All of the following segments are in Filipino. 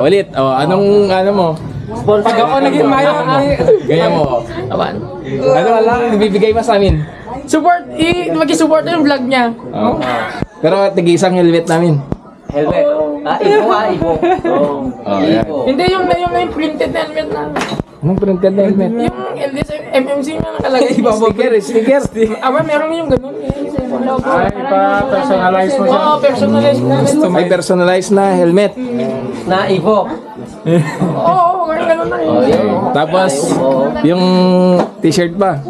Ulit. Anong ano mo? Pag ako naging mayo, Gaya mo. awan. Ano wala? Ibibigay mo sa amin? Support, mag-support yung vlog niya. Pero tig-isang helmet namin. Helmet. Ibo. Yan. Hindi yung printed na helmet na. Anong printed na helmet? Yung LDS MMC na nakalagay. Sticker. Meron yung ganun. Ay, pa-personalize mo siya. Oo, personalize na. May personalized na helmet. Na Ibo. Oo, ganun na yun. Tapos, yung t-shirt pa.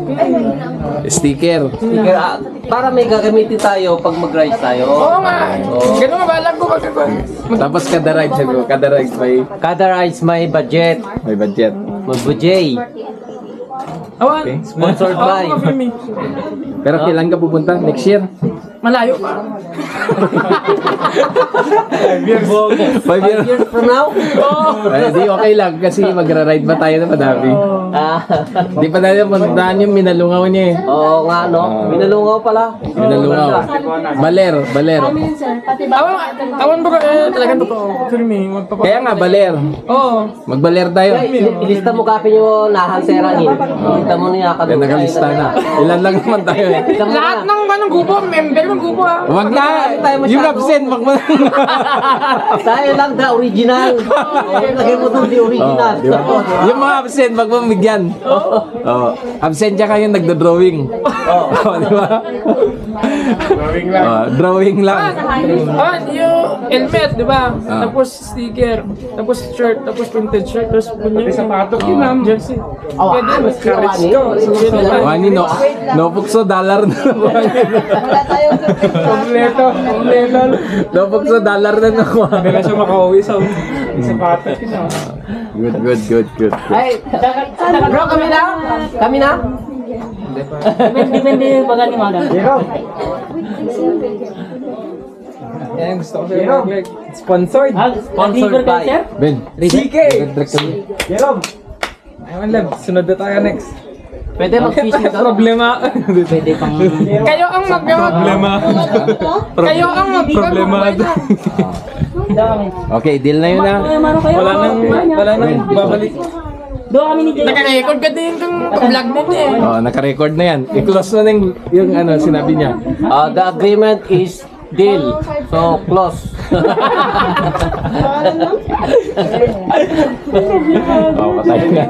Sticker. Sticker, para may gagamitin tayo pag mag-ride tayo. Oo nga. Ganun nga, balag ko magkakaroon. Tapos kada ride sabi ko, kada ride Kada rides may budget. may budget. May budget. Awan. Sponsored by. Oo, ka-filming. Pero kailan ka pupunta? Next year? Malayo pa. 5 years. 5 years. Years from now? Ay, di okay lang kasi magra-ride ba tayo na madami. Di pa tayo puntaan yung minalungaw niya eh. Oo nga, no? Minalungaw pala. Minalungaw. Baler. Awan ba talagang totoo? Filming. Kaya nga, baler. Oo. Magbaler tayo. Ilista mo kapin yung nahanserangin. Ilista mo niya ka Kaya nakalista na. Ilan lang naman tayo eh. Lahat ng grupo, member ng grupo ha. Wag na! Yung absent, wag mo na. Tayo lang, the original. Lagay mo doon, the original. Di ba? Yung mga absent, wag mo bigyan. Absent siya kayo nagdo-drawing. Di ba? Drawing lang. Yung helmet, di ba? Tapos sticker, tapos shirt, tapos printed shirt, tapos Sapatos yun, ma'am. jersey. Pwede, mas courage ko. Wani, no pukso, dollar na. Kompleto. No pukso, dollar na nakuha. Hindi na siya makauwi sa sapatos yun. Good. Ay, bro, kami na? Kami na? Depende pa gani mga. Yan, gusto ko sa'yo. Sponsored. Sponsored by. Ben, CK. direct kami. Jerome. Ayun lang, sunod na tayo next. Pwede mag-fishing ka? Problema. Pwede pang... Kayo ang Problema. Kayo ang Problema. Okay, deal na yun na. Wala nang babalik. Doon kami ni Jay. naka-record ka din yung vlog nito eh. Naka-record na yan. I-close na yung ano, sinabi niya. The agreement is deal. So, close. Patay na.